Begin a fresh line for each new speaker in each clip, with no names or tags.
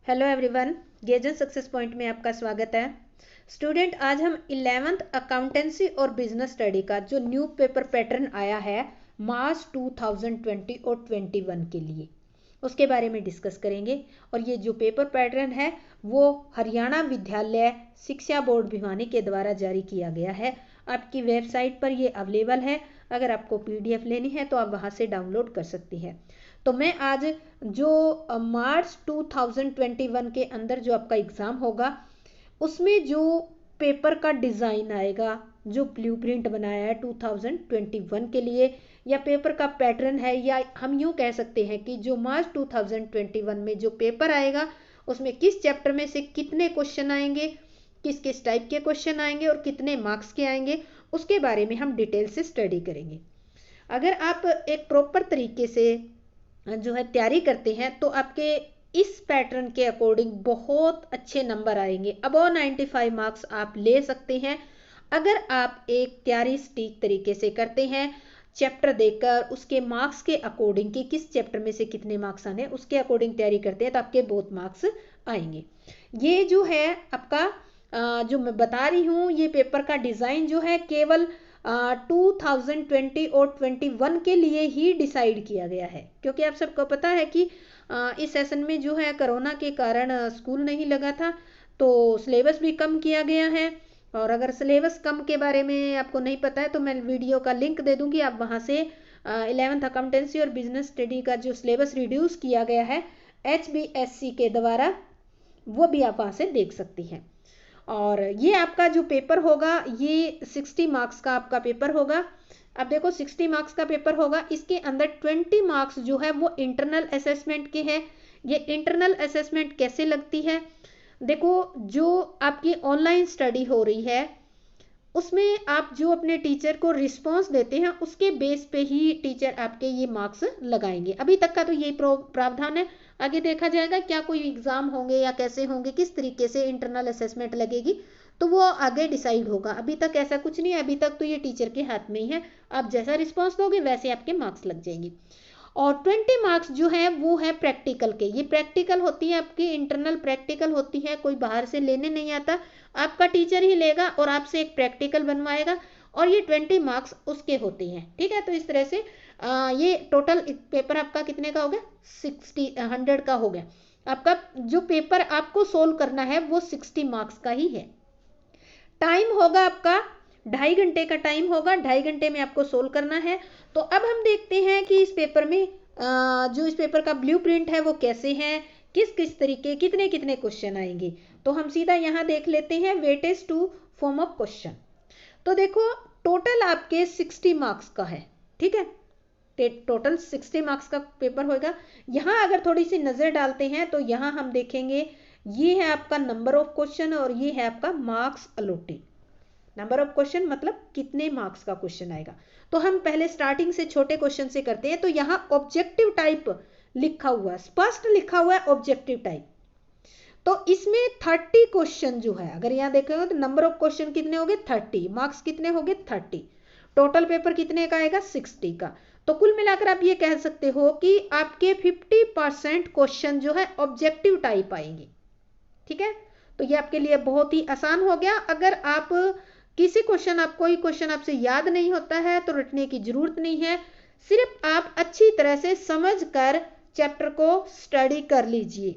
Hello everyone, गेजन success point में आपका स्वागत है। स्टूडेंट, आज हम 11th अकाउंटेंसी और बिजनेस स्टडी का जो न्यू पेपर पैटर्न आया है मार्च 2020 और 21 के लिए, उसके बारे में डिस्कस करेंगे। और ये जो पेपर पैटर्न है वो हरियाणा विद्यालय शिक्षा बोर्ड भिवानी के द्वारा जारी किया गया है। आपकी वेबसाइट पर ये अवेलेबल है। अगर आपको पीडीएफ लेनी है तो आप वहाँ से डाउनलोड कर सकती हैं। तो मैं आज जो मार्च 2021 के अंदर जो आपका एग्ज़ाम होगा उसमें जो पेपर का डिज़ाइन आएगा, जो ब्लूप्रिंट बनाया है 2021 के लिए, या पेपर का पैटर्न है, या हम यूँ कह सकते हैं कि जो मार्च 2021 में जो पेपर आएगा उसमें किस चैप्टर में से कितने क्वेश्चन आएंगे, किस किस टाइप के क्वेश्चन आएंगे और कितने मार्क्स के आएंगे, उसके बारे में हम डिटेल से स्टडी करेंगे। अगर आप एक प्रॉपर तरीके से जो है तैयारी करते हैं तो आपके इस पैटर्न के अकॉर्डिंग बहुत अच्छे नंबर आएंगे। अबव 95 मार्क्स आप ले सकते हैं अगर आप एक तैयारी सटीक तरीके से करते हैं, चैप्टर देखकर उसके मार्क्स के अकॉर्डिंग कि किस चैप्टर में से कितने मार्क्स आने उसके अकॉर्डिंग तैयारी करते हैं तो आपके बहुत मार्क्स आएंगे। ये जो है आपका जो मैं बता रही हूँ, ये पेपर का डिज़ाइन जो है केवल 2020 और 21 के लिए ही डिसाइड किया गया है, क्योंकि आप सबको पता है कि इस सेशन में जो है कोरोना के कारण स्कूल नहीं लगा था, तो सिलेबस भी कम किया गया है। और अगर सिलेबस कम के बारे में आपको नहीं पता है तो मैं वीडियो का लिंक दे दूंगी, आप वहाँ से 11th अकाउंटेंसी और बिजनेस स्टडी का जो सिलेबस रिड्यूस किया गया है HBSC के द्वारा, वो भी आप वहाँ से देख सकती हैं। और ये आपका जो पेपर होगा ये 60 मार्क्स का आपका पेपर होगा। अब देखो 60 मार्क्स का पेपर होगा, इसके अंदर 20 मार्क्स जो है वो इंटरनल असेसमेंट के हैं। ये इंटरनल असेसमेंट कैसे लगती है, देखो जो आपकी ऑनलाइन स्टडी हो रही है उसमें आप जो अपने टीचर को रिस्पांस देते हैं उसके बेस पे ही टीचर आपके ये मार्क्स लगाएंगे। अभी तक का तो यही प्रावधान है, आगे देखा जाएगा क्या कोई एग्जाम होंगे या कैसे होंगे, किस तरीके से इंटरनल असेसमेंट लगेगी तो वो आगे डिसाइड होगा। अभी तक ऐसा कुछ नहीं है, अभी तक तो ये टीचर के हाथ में ही है, आप जैसा रिस्पॉन्स दोगे वैसे आपके मार्क्स लग जाएंगे। और 20 मार्क्स जो है वो है प्रैक्टिकल के। ये प्रैक्टिकल होती है आपकी, इंटरनल प्रैक्टिकल होती है, कोई बाहर से लेने नहीं आता, आपका टीचर ही लेगा और आपसे एक प्रैक्टिकल बनवाएगा और ये 20 मार्क्स उसके होते हैं। ठीक है, तो इस तरह से ये टोटल पेपर आपका कितने का हो गया, 100 का हो गया। आपका जो पेपर आपको सोल्व करना है वो 60 मार्क्स का ही है। टाइम होगा आपका 2.5 घंटे का टाइम होगा, 2.5 घंटे में आपको सोल्व करना है। तो अब हम देखते हैं कि इस पेपर में जो इस पेपर का ब्लूप्रिंट है वो कैसे है, किस किस तरीके कितने कितने क्वेश्चन आएंगे। तो हम सीधा यहाँ देख लेते हैं weightage to form of question. तो देखो टोटल आपके 60 मार्क्स का है। ठीक है, टोटल 60 मार्क्स का पेपर होगा। यहाँ अगर थोड़ी सी नज़र डालते हैं तो यहाँ हम देखेंगे ये है आपका नंबर ऑफ क्वेश्चन और ये है आपका marks allotted. Number of question मतलब कितने मार्क्स का क्वेश्चन आएगा। तो हम पहले स्टार्टिंग से छोटे क्वेश्चन से करते हैं। तो यहाँ ऑब्जेक्टिव टाइप लिखा हुआ है, स्पष्ट लिखा हुआ है ऑब्जेक्टिव टाइप। तो इसमें 30 क्वेश्चन जो है, अगर यहाँ देखेंगे तो नंबर ऑफ क्वेश्चन कितने हो गए 30, मार्क्स कितने हो गए 30, टोटल पेपर कितने का आएगा 60 का। तो कुल मिलाकर आप ये कह सकते हो कि आपके 50% क्वेश्चन जो है ऑब्जेक्टिव टाइप आएंगे। ठीक है, तो ये आपके लिए बहुत ही आसान हो गया। अगर आप किसी क्वेश्चन आप कोई क्वेश्चन आपसे याद नहीं होता है तो रटने की जरूरत नहीं है, सिर्फ आप अच्छी तरह से समझ कर चैप्टर को स्टडी कर लीजिए,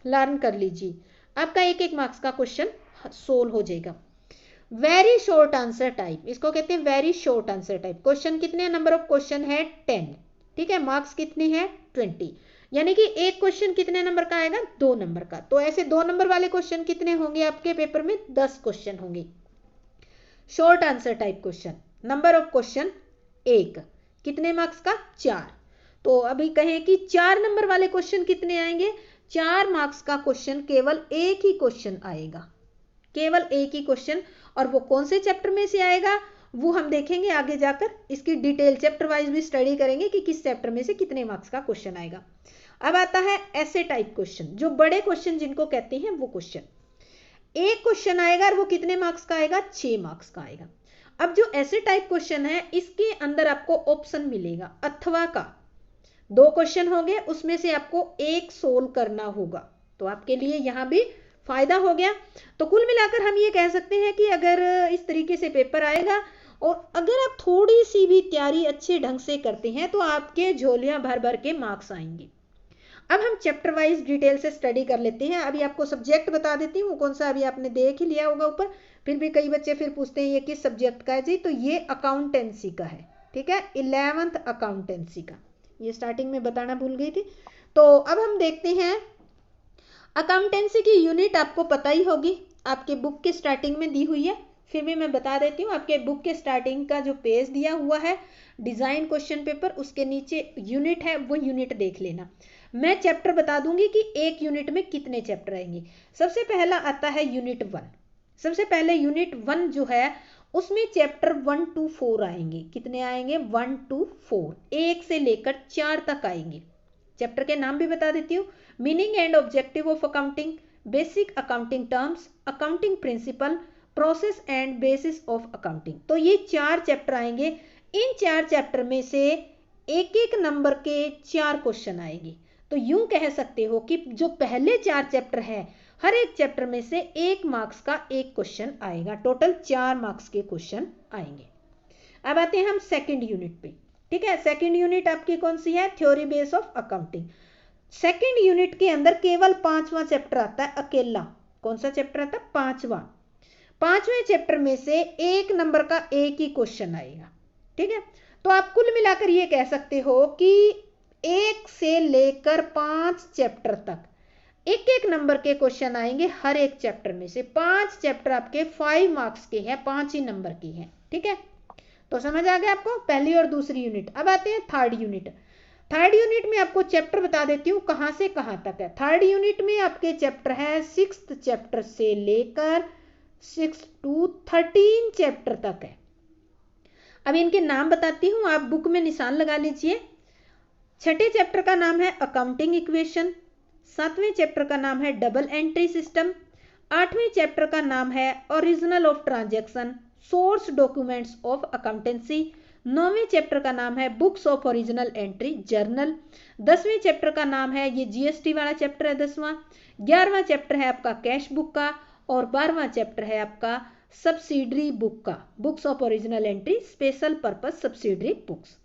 लर्न कर लीजिए, आपका एक एक मार्क्स का क्वेश्चन सोल्व हो जाएगा। वेरी शॉर्ट आंसर टाइप, इसको कहते हैं very short answer type. Question कितने, नंबर ऑफ क्वेश्चन है 10। ठीक है, मार्क्स कितने हैं 20, यानी कि एक क्वेश्चन कितने नंबर का आएगा 2 नंबर का। तो ऐसे 2 नंबर वाले क्वेश्चन कितने होंगे आपके पेपर में 10 क्वेश्चन होंगे। Short answer type question, number of question 1, कितने मार्क्स का 4। तो अभी कहें कि 4 नंबर वाले क्वेश्चन कितने आएंगे, 4 मार्क्स का क्वेश्चन, केवल एक ही क्वेश्चन आएगा, केवल एक ही क्वेश्चन। और वो कौन से चैप्टर में से आएगा वो हम देखेंगे आगे जाकर, इसकी डिटेल चैप्टर वाइज भी स्टडी करेंगे कि किस चैप्टर में से कितने मार्क्स का क्वेश्चन आएगा। अब आता है ऐसे टाइप क्वेश्चन, जो बड़े क्वेश्चन जिनको कहते हैं वो क्वेश्चन। एक क्वेश्चन आएगा और वो कितने मार्क्स का आएगा 6 मार्क्स का आएगा। अब जो ऐसे टाइप क्वेश्चन है इसके अंदर आपको ऑप्शन मिलेगा अथवा का, 2 क्वेश्चन होंगे उसमें से आपको एक सोल्व करना होगा। तो आपके लिए यहाँ भी फायदा हो गया। तो कुल मिलाकर हम ये कह सकते हैं कि अगर इस तरीके से पेपर आएगा और अगर आप थोड़ी सी भी तैयारी अच्छे ढंग से करते हैं तो आपके झोलियां भर भर के मार्क्स आएंगे। अब हम चैप्टर वाइज डिटेल से स्टडी कर लेते हैं। अभी आपको सब्जेक्ट बता देती हूँ कौन सा, अभी आपने देख ही लिया होगा ऊपर, फिर भी कई बच्चे फिर पूछते हैं ये किस सब्जेक्ट का है जी, तो ये अकाउंटेंसी का है, ठीक है, 11th अकाउंटेंसी का, ये स्टार्टिंग में बताना भूल गई थी। तो अब हम देखते हैं अकाउंटेंसी की यूनिट आपको पता ही होगी, आपके बुक के स्टार्टिंग में दी हुई है, फिर भी मैं बता देती हूँ। आपके बुक के स्टार्टिंग का जो पेज दिया हुआ है डिजाइन क्वेश्चन पेपर, उसके नीचे यूनिट है, वो यूनिट देख लेना। मैं चैप्टर बता दूंगी कि एक यूनिट में कितने चैप्टर आएंगे। सबसे पहला आता है यूनिट 1। सबसे पहले यूनिट 1 जो है उसमें चैप्टर 1 to 4 आएंगे। कितने आएंगे? 1 to 4, 1 से लेकर 4 तक आएंगे। चैप्टर के नाम भी बता देती हूँ, meaning and objective of accounting, basic accounting terms, accounting principle, process and bases of accounting. तो ये 4 चैप्टर आएंगे। इन 4 चैप्टर में से एक एक नंबर के 4 क्वेश्चन आएंगे। तो यूं कह सकते हो कि जो पहले 4 चैप्टर है, हर एक चैप्टर में से 1 मार्क्स का एक क्वेश्चन आएगा, टोटल 4 मार्क्स के क्वेश्चन आएंगे। अब आते हैं हम सेकंड यूनिट पे, ठीक है। सेकंड यूनिट आपकी कौन सी है? Theory base of accounting. Second unit के अंदर केवल 5वां चैप्टर आता है अकेला। कौन सा चैप्टर आता है? 5वां। 5वें चैप्टर में से 1 नंबर का एक ही क्वेश्चन आएगा, ठीक है। तो आप कुल मिलाकर ये कह सकते हो कि 1 से लेकर 5 चैप्टर तक एक एक नंबर के क्वेश्चन आएंगे हर एक चैप्टर में से। 5 चैप्टर आपके 5 मार्क्स के हैं, 5 ही नंबर की हैं, ठीक है। तो समझ आ गया आपको पहली और दूसरी यूनिट। अब आते हैं थर्ड यूनिट। थर्ड यूनिट में आपको चैप्टर बता देती हूँ कहां से कहां तक है। थर्ड यूनिट में आपके चैप्टर है 6th चैप्टर से लेकर 6 to 13 चैप्टर तक है। अब इनके नाम बताती हूँ, आप बुक में निशान लगा लीजिए। छठे चैप्टर का नाम है अकाउंटिंग इक्वेशन, 7वें चैप्टर का नाम है डबल एंट्री सिस्टम, 8वें चैप्टर का नाम है original of transaction, source documents of accountancy, 9वें चैप्टर का नाम है books of original entry journal, 10वें चैप्टर का नाम है, ये जीएसटी वाला चैप्टर है 10वां, 11वां चैप्टर है आपका कैश बुक का, और 12वां चैप्टर है आपका सब्सिडरी बुक का, books of original entry special purpose subsidiary books,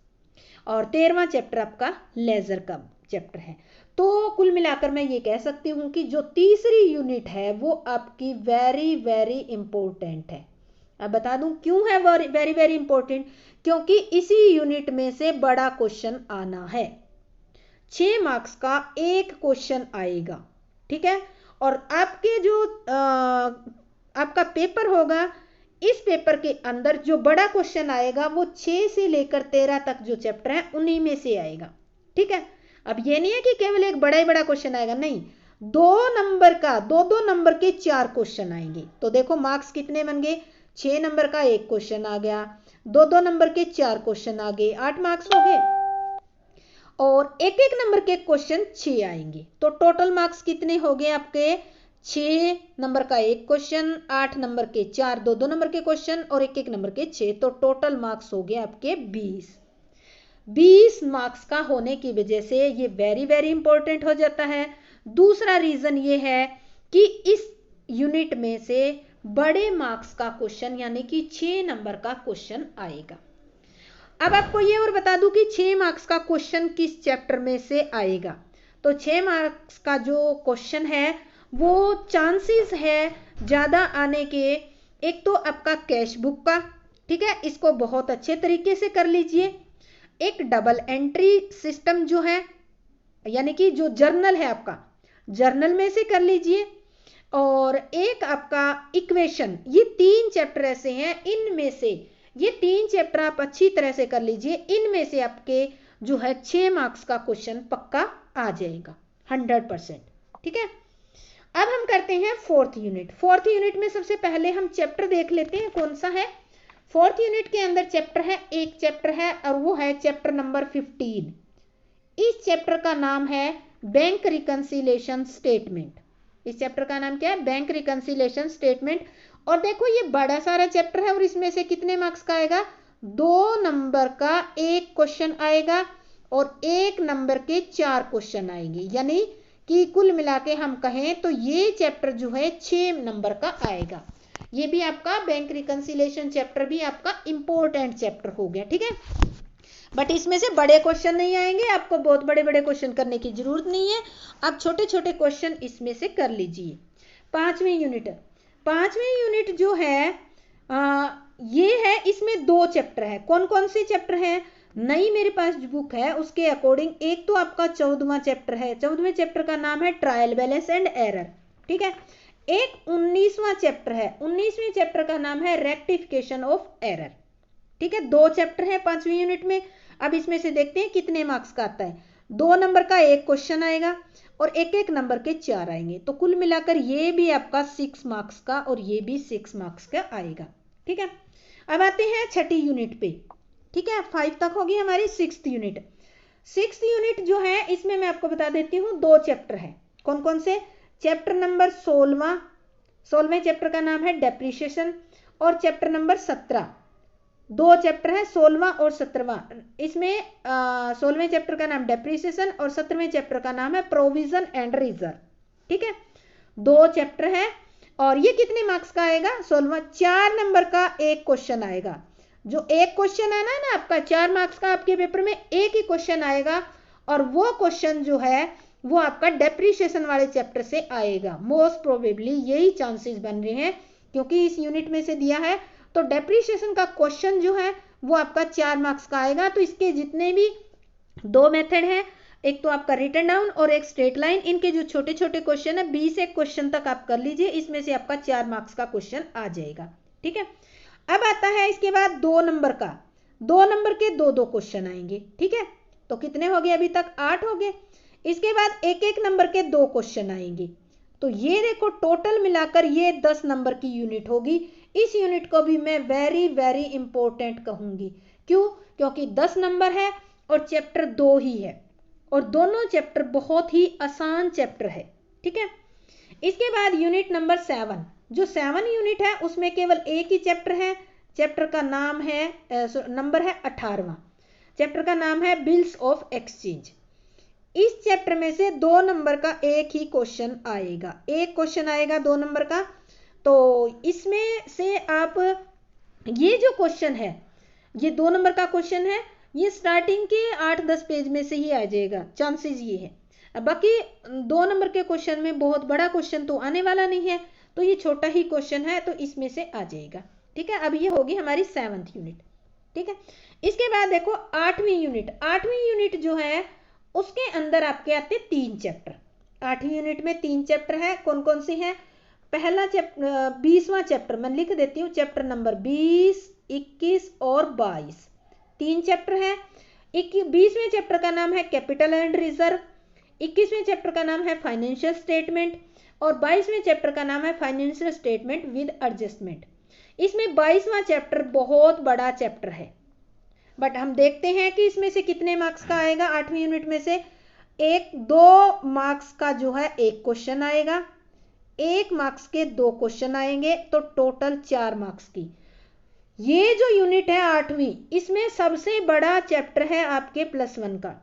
और 13वां चैप्टर आपका लेजर का चैप्टर है। तो कुल मिलाकर मैं ये कह सकती हूँ कि जो तीसरी यूनिट है वो आपकी वेरी वेरी इंपॉर्टेंट है। अब बता दूं क्यों है वेरी वेरी इंपॉर्टेंट, क्योंकि इसी यूनिट में से बड़ा क्वेश्चन आना है। 6 मार्क्स का एक क्वेश्चन आएगा, ठीक है। और आपके जो आपका पेपर होगा, इस पेपर के अंदर जो बड़ा क्वेश्चन आएगा वो 6 से लेकर 13 तक जो चैप्टर है उन्हीं में से आएगा, ठीक है। अब ये नहीं है कि केवल एक बड़ा ही बड़ा क्वेश्चन आएगा, नहीं, 2 नंबर का 2-2 नंबर के 4 क्वेश्चन आएंगे। तो देखो मार्क्स कितने बन गए? 6 नंबर का एक क्वेश्चन आ गया, 2-2 नंबर के 4 क्वेश्चन आ गए, 8 मार्क्स हो गए, और एक एक नंबर के क्वेश्चन 6 आएंगे। तो टोटल मार्क्स कितने हो गए आपके? 6 नंबर का एक क्वेश्चन, 8 नंबर के 4 2-2 नंबर के क्वेश्चन, और एक एक नंबर के 6। तो टोटल मार्क्स हो गए आपके 20 मार्क्स का होने की वजह से ये वेरी वेरी इंपॉर्टेंट हो जाता है। दूसरा रीजन ये है कि इस यूनिट में से बड़े मार्क्स का क्वेश्चन यानी कि 6 नंबर का क्वेश्चन आएगा। अब आपको ये और बता दूं कि 6 मार्क्स का क्वेश्चन किस चैप्टर में से आएगा। तो 6 मार्क्स का जो क्वेश्चन है वो चांसेस है ज्यादा आने के, एक तो आपका कैश बुक का, ठीक है, इसको बहुत अच्छे तरीके से कर लीजिए। एक डबल एंट्री सिस्टम जो है यानी कि जो जर्नल है आपका, जर्नल में से कर लीजिए, और एक आपका इक्वेशन। ये 3 चैप्टर ऐसे हैं, इनमें से ये 3 चैप्टर आप अच्छी तरह से कर लीजिए। इनमें से आपके जो है 6 मार्क्स का क्वेश्चन पक्का आ जाएगा 100%, ठीक है। अब हम करते हैं 4th यूनिट। 4th यूनिट में सबसे पहले हम चैप्टर देख लेते हैं कौन सा है। 4th यूनिट के अंदर चैप्टर है, एक चैप्टर है, और वो है चैप्टर नंबर 15। इस चैप्टर का नाम है बैंक रिकंसिलिएशन स्टेटमेंट। इस चैप्टर का नाम क्या है? Bank reconciliation statement. और देखो ये बड़ा सारा चैप्टर है, और इसमें से कितने मार्क्स का आएगा? 2 नंबर का एक क्वेश्चन आएगा, और 1 नंबर के 4 क्वेश्चन आएंगे, यानी कि कुल मिला के हम कहें तो ये चैप्टर जो है 6 नंबर का आएगा। ये भी आपका बैंक रिकंसिलिएशन चैप्टर भी आपका इंपॉर्टेंट चैप्टर हो गया, ठीक है। बट इसमें से बड़े क्वेश्चन नहीं आएंगे, आपको बहुत बड़े बड़े क्वेश्चन करने की जरूरत नहीं है, आप छोटे छोटे क्वेश्चन इसमें से कर लीजिए। 5वीं यूनिट जो है ये है, इसमें 2 चैप्टर है। कौन कौन से चैप्टर है? नई मेरे पास जो बुक है उसके अकॉर्डिंग एक तो आपका 14वां चैप्टर है, 14वें चैप्टर का नाम है ट्रायल बैलेंस एंड एरर, ठीक है। एक 19वां चैप्टर है, 19वें चैप्टर का नाम है रेक्टिफिकेशन ऑफ एरर, ठीक है। 2 चैप्टर है 5वीं यूनिट में। अब इसमें से देखते हैं कितने मार्क्स का आता है। 2 नंबर का 1 क्वेश्चन आएगा और 1-1 नंबर के 4 आएंगे, तो कुल मिलाकर ये भी आपका 6 मार्क्स का और ये भी 6 मार्क्स का आएगा, ठीक है। अब आते हैं 6ठी यूनिट पे, ठीक है। 5 तक होगी हमारी 6th यूनिट। 6th यूनिट जो है इसमें मैं आपको बता देती हूँ 2 चैप्टर है। कौन कौन से? चैप्टर नंबर 16वें चैप्टर का नाम है डेप्रिसिएशन, और चैप्टर नंबर 17। 2 चैप्टर है 16वां और 17वां। इसमें 16वें चैप्टर का नाम डेप्रिसिएशन और 17वें चैप्टर का नाम है प्रोविजन एंड रिजर्व, ठीक है। 2 चैप्टर है और ये कितने मार्क्स का आएगा? 16वां 4 नंबर का 1 क्वेश्चन आएगा। जो 1 क्वेश्चन है ना आपका 4 मार्क्स का, आपके पेपर में एक ही क्वेश्चन आएगा और वो क्वेश्चन जो है वो आपका डेप्रिसिएशन वाले चैप्टर से आएगा। मोस्ट प्रोबेबली यही चांसेस बन रहे हैं, क्योंकि इस यूनिट में से दिया है तो डेप्रिसिएशन का क्वेश्चन जो है वो आपका 4 मार्क्स का आएगा। तो इसके जितने भी 2 मेथड है, एक तो आपका रिटन डाउन और एक स्ट्रेट लाइन, इनके जो छोटे छोटे क्वेश्चन है 20 क्वेश्चन तक आप कर लीजिए, इसमें से आपका 4 मार्क्स का क्वेश्चन आ जाएगा, ठीक है। अब आता है इसके बाद 2 नंबर का, 2 नंबर के 2-2 क्वेश्चन आएंगे, ठीक है। तो कितने हो गए अभी तक? 8 हो गए। इसके बाद 1-1 नंबर के 2 क्वेश्चन आएंगे, तो ये देखो टोटल मिलाकर ये 10 नंबर की यूनिट होगी। इस यूनिट को भी मैं वेरी वेरी इंपॉर्टेंट कहूंगी। क्यों? क्योंकि 10 नंबर है और चैप्टर 2 ही है और दोनों चैप्टर बहुत ही आसान चैप्टर है, ठीक है। इसके बाद यूनिट नंबर 7, जो 7 यूनिट है उसमें केवल एक ही चैप्टर है। चैप्टर का नाम है नंबर है 18वां। चैप्टर का नाम है बिल्स ऑफ एक्सचेंज। इस चैप्टर में से 2 नंबर का एक ही क्वेश्चन आएगा, एक क्वेश्चन आएगा 2 नंबर का। तो इसमें से आप ये जो क्वेश्चन है ये 2 नंबर का क्वेश्चन है, ये स्टार्टिंग के 8-10 पेज में से ही आ जाएगा, चांसेस ये है। बाकी 2 नंबर के क्वेश्चन में बहुत बड़ा क्वेश्चन तो आने वाला नहीं है, तो ये छोटा ही क्वेश्चन है, तो इसमें से आ जाएगा, ठीक है। अब ये होगी हमारी 7th यूनिट, ठीक है। इसके बाद देखो 8वीं यूनिट जो है उसके अंदर आपके आते 3 चैप्टर। 8वीं यूनिट में 3 चैप्टर है। कौन कौन से हैं? पहला चैप्टर 20वां चैप्टर मैं लिख देती हूँ, चैप्टर नंबर 20, 21 और 22, 3 चैप्टर है। 20वें चैप्टर का नाम है कैपिटल एंड रिजर्व, 21वें चैप्टर का नाम है फाइनेंशियल स्टेटमेंट और 22वें चैप्टर का नाम है फाइनेंशियल स्टेटमेंट विद एडजस्टमेंट। इसमें 22वां चैप्टर बहुत बड़ा चैप्टर है, बट हम देखते हैं कि इसमें से कितने मार्क्स का आएगा। 8वीं यूनिट में से 1-2 मार्क्स का जो है 1 क्वेश्चन आएगा, 1 मार्क्स के 2 क्वेश्चन आएंगे, तो टोटल 4 मार्क्स की ये जो यूनिट है 8वीं, इसमें सबसे बड़ा चैप्टर है आपके +1 का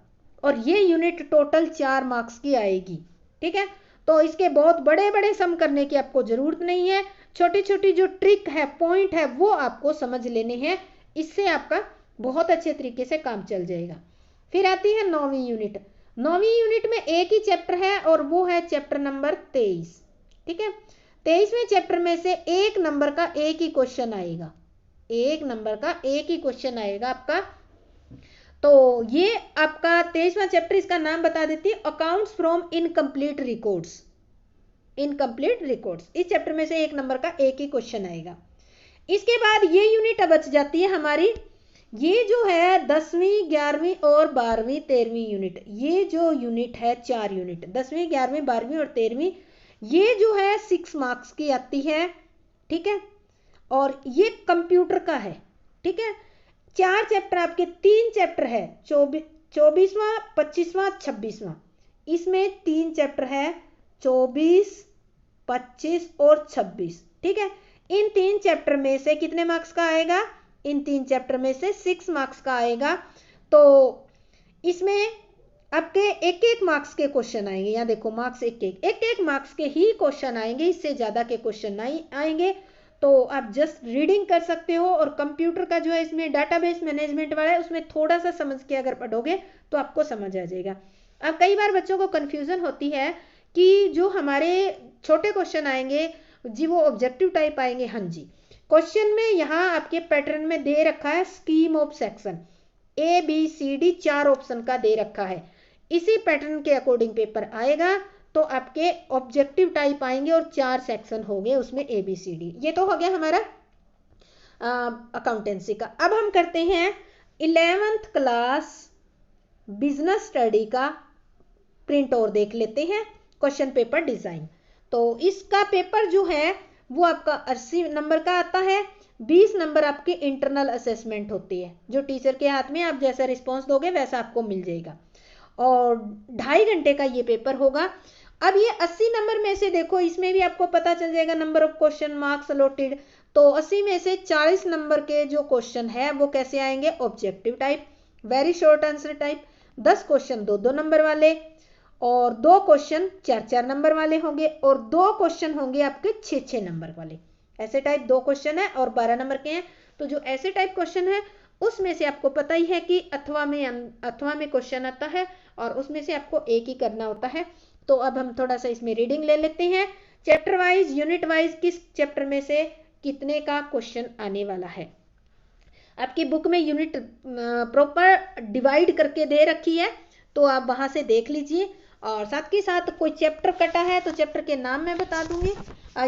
और ये यूनिट टोटल 4 मार्क्स की आएगी, ठीक है। तो इसके बहुत बड़े बड़े सम करने की आपको जरूरत नहीं है, छोटी छोटी जो ट्रिक है, पॉइंट है, वो आपको समझ लेने हैं, इससे आपका बहुत अच्छे तरीके से काम चल जाएगा। फिर आती है 9वीं यूनिट। 9वीं यूनिट में एक ही चैप्टर है और वो है चैप्टर नंबर 23, ठीक है। 23वें चैप्टर में से 1 नंबर का एक ही क्वेश्चन आएगा, 1 नंबर का एक ही क्वेश्चन आएगा आपका। तो ये आपका 23वां चैप्टर, इसका नाम बता देती है accounts from incomplete records. Incomplete records, इस चैप्टर में से 1 नंबर का एक ही क्वेश्चन आएगा। इसके बाद ये यूनिट बच जाती है हमारी, ये जो है 10वीं, 11वीं और 12वीं, 13वीं यूनिट। ये जो यूनिट है 4 यूनिट, 10वीं, 11वीं, 12वीं और 13वीं, ये जो है 6 मार्क्स की आती है, ठीक है। और ये कंप्यूटर का है, ठीक है। 4 चैप्टर आपके, 3 चैप्टर है, 24वां, 25वां, 26वां। इसमें 3 चैप्टर है, 24, 25 और 26, ठीक है। इन 3 चैप्टर में से कितने मार्क्स का आएगा? इन 3 चैप्टर में से 6 मार्क्स का आएगा। तो इसमें आपके एक एक मार्क्स के क्वेश्चन आएंगे। यहाँ देखो मार्क्स एक मार्क्स के ही क्वेश्चन आएंगे, इससे ज्यादा के क्वेश्चन नहीं आएंगे। तो आप जस्ट रीडिंग कर सकते हो, और कंप्यूटर का जो है इसमें डाटाबेस मैनेजमेंट वाला है, उसमें थोड़ा सा समझ के अगर पढ़ोगे तो आपको समझ आ जाएगा। अब कई बार बच्चों को कंफ्यूजन होती है कि जो हमारे छोटे क्वेश्चन आएंगे जी वो ऑब्जेक्टिव टाइप आएंगे। हाँ जी, क्वेश्चन में यहाँ आपके पैटर्न में दे रखा है scheme of section, ABCD 4 option का दे रखा है। इसी पैटर्न के अकॉर्डिंग पेपर आएगा, तो आपके ऑब्जेक्टिव टाइप आएंगे और 4 सेक्शन होंगे उसमें ABCD। ये तो हो गया हमारा अकाउंटेंसी का। अब हम करते हैं 11th क्लास बिजनेस स्टडी का प्रिंट और देख लेते हैं, क्वेश्चन पेपर डिजाइन। तो इसका पेपर जो है वो आपका 80 नंबर का आता है। 20 नंबर आपके इंटरनल असेसमेंट होती है, जो टीचर के हाथ में आप जैसा रिस्पॉन्स दोगे वैसा आपको मिल जाएगा, और 2.5 घंटे का ये पेपर होगा। अब ये 80 नंबर में से देखो, इसमें भी आपको पता चल जाएगा number of question marks allotted. तो 80 में से 40 नंबर के जो क्वेश्चन है वो कैसे आएंगे, objective type, very short answer type. 10 question 2-2 number वाले, और 2 क्वेश्चन 4-4 नंबर वाले होंगे, और 2 क्वेश्चन होंगे आपके 6-6 नंबर वाले। ऐसे टाइप 2 क्वेश्चन है और 12 नंबर के हैं। तो जो ऐसे टाइप क्वेश्चन है उसमें से आपको पता ही है कि अथवा में क्वेश्चन आता है, और उसमें से आपको एक ही करना होता है। तो अब हम थोड़ा सा इसमें रीडिंग ले लेते हैं, चैप्टर वाइज यूनिट वाइज किस चैप्टर में से कितने का क्वेश्चन आने वाला है। आपकी बुक में यूनिट प्रॉपर डिवाइड करके दे रखी है, तो आप वहां से देख लीजिए। और साथ के साथ कोई चैप्टर कटा है तो चैप्टर के नाम मैं बता दूंगी।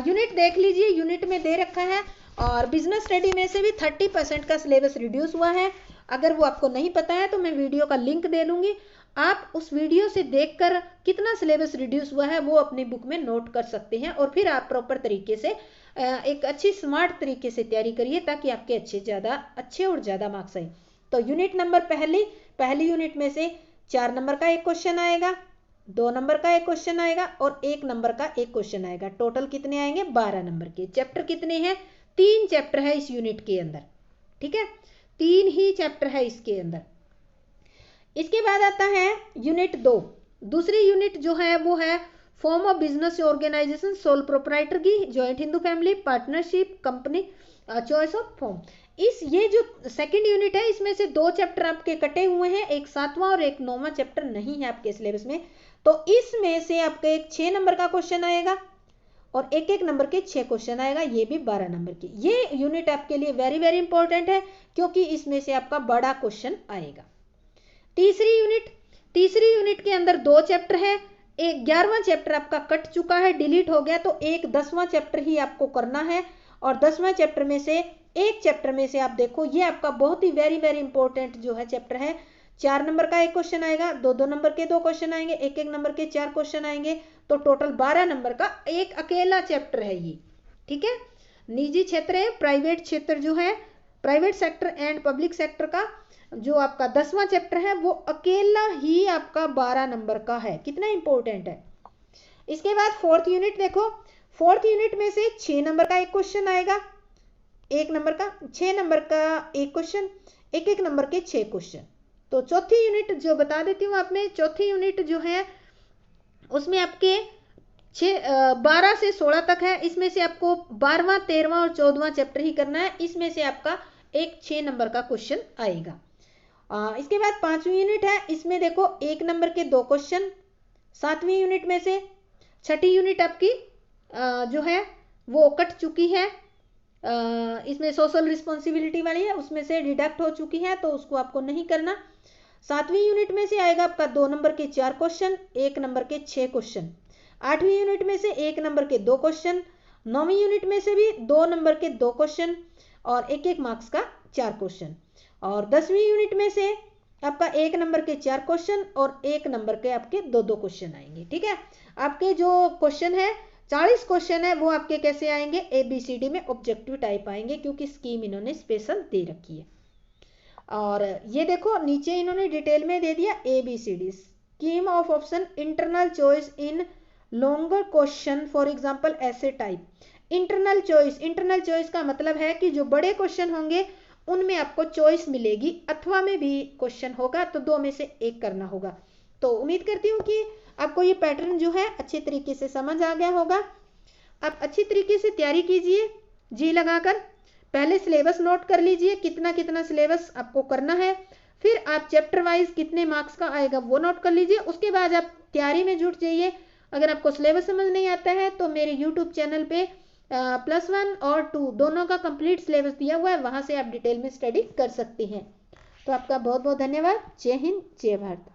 यूनिट देख लीजिए, यूनिट में दे रखा है। और बिजनेस स्टडी में से भी 30% का सिलेबस रिड्यूस हुआ है। अगर वो आपको नहीं पता है तो मैं वीडियो का लिंक दे दूंगी, आप उस वीडियो से देखकर कितना सिलेबस रिड्यूस हुआ है वो अपनी बुक में नोट कर सकते हैं, और फिर आप प्रॉपर तरीके से एक अच्छी स्मार्ट तरीके से तैयारी करिए, ताकि आपके अच्छे और ज़्यादा मार्क्स आए। तो यूनिट नंबर पहली यूनिट में से 4 नंबर का एक क्वेश्चन आएगा, 2 नंबर का एक क्वेश्चन आएगा, और 1 नंबर का एक क्वेश्चन आएगा। टोटल कितने आएंगे, 12 नंबर के। चैप्टर कितने हैं, 3 चैप्टर है इस यूनिट के अंदर, ठीक है, 3 ही चैप्टर है इसके अंदर। इसके बाद आता है यूनिट 2। दूसरी यूनिट जो है वो है form of business organisation, sole proprietor की, joint Hindu family, partnership, company, choice of form. ये जो सेकंड यूनिट है इसमें से 2 चैप्टर आपके कटे हुए हैं, एक 7वां और एक 9वां चैप्टर नहीं है आपके सिलेबस में। तो इसमें से आपका एक 6 नंबर का क्वेश्चन आएगा, और एक नंबर के 6 क्वेश्चन आएगा, ये भी 12 नंबर की। ये यूनिट आपके लिए वेरी वेरी इंपॉर्टेंट है, क्योंकि इसमें से आपका बड़ा क्वेश्चन आएगा। तीसरी यूनिट के अंदर 2 चैप्टर है। एक 11वां चैप्टर आपका कट चुका है, डिलीट हो गया, तो एक 10वां चैप्टर ही आपको करना है। और 10वां चैप्टर में से एक चैप्टर में से आप देखो, ये आपका बहुत ही वेरी वेरी इंपॉर्टेंट जो है चैप्टर है। 4 नंबर का एक क्वेश्चन आएगा, 2-2 नंबर के 2 क्वेश्चन आएंगे, 1-1 नंबर के 4 क्वेश्चन आएंगे। तो टोटल 12 नंबर का एक अकेला चैप्टर है ये, ठीक है। निजी क्षेत्र है, प्राइवेट क्षेत्र जो है, private sector and public sector का जो आपका 10वां चैप्टर है वो अकेला ही आपका 12 नंबर का है। कितना इंपॉर्टेंट है। इसके बाद 4th यूनिट देखो, 4th यूनिट में से 6 नंबर का एक क्वेश्चन आएगा, 1 नंबर का 6 नंबर का एक क्वेश्चन, 1-1 नंबर के 6 क्वेश्चन। तो चौथी यूनिट जो बता देती हूँ आप में, चौथी यूनिट जो है उसमें आपके 12 से 16 तक है। इसमें से आपको 12वां 13वां और 14वां चैप्टर ही करना है। इसमें से आपका एक 6 नंबर का क्वेश्चन आएगा। इसके बाद 5वीं यूनिट है, इसमें देखो 1 नंबर के 2 क्वेश्चन। 7वीं यूनिट में से 6ठी यूनिट आपकी जो है वो कट चुकी है, इसमें सोशल रिस्पॉन्सिबिलिटी वाली है, उसमें से डिडक्ट हो चुकी है, तो उसको आपको नहीं करना। 7वीं यूनिट में से आएगा आपका 2 नंबर के 4 क्वेश्चन, 1 नंबर के 6 क्वेश्चन। 8वीं यूनिट में से 1 नंबर के 2 क्वेश्चन। 9वीं यूनिट में से भी 2 नंबर के 2 क्वेश्चन और 1-1 मार्क्स का 4 क्वेश्चन। और 10वीं यूनिट में से आपका 1 नंबर के 4 क्वेश्चन और 1 नंबर के आपके 2-2 क्वेश्चन आएंगे, ठीक है। आपके जो क्वेश्चन है 40 क्वेश्चन है वो आपके कैसे आएंगे, ABCD में ऑब्जेक्टिव टाइप आएंगे, क्योंकि स्कीम इन्होंने स्पेशल दे रखी है। और ये देखो नीचे इन्होंने डिटेल में दे दिया ABCD, scheme of option, internal choice in longer question, for example ऐसे टाइप। इंटरनल चॉइस का मतलब है कि जो बड़े क्वेश्चन होंगे उनमें आपको चॉइस मिलेगी, अथवा में भी क्वेश्चन होगा तो 2 में से 1 करना होगा। तो उम्मीद करती हूँ कि आपको ये पैटर्न जो है अच्छे तरीके से समझ आ गया होगा। आप अच्छी तरीके से तैयारी कीजिए जी लगाकर। पहले सिलेबस नोट कर लीजिए, कितना कितना सिलेबस आपको करना है, फिर आप चैप्टर वाइज कितने मार्क्स का आएगा वो नोट कर लीजिए। उसके बाद आप तैयारी में जुट जाइए। अगर आपको सिलेबस समझ नहीं आता है तो मेरे यूट्यूब चैनल पे +1 और 2 दोनों का कंप्लीट सिलेबस दिया हुआ है, वहां से आप डिटेल में स्टडी कर सकती हैं। तो आपका बहुत बहुत धन्यवाद। जय हिंद, जय भारत।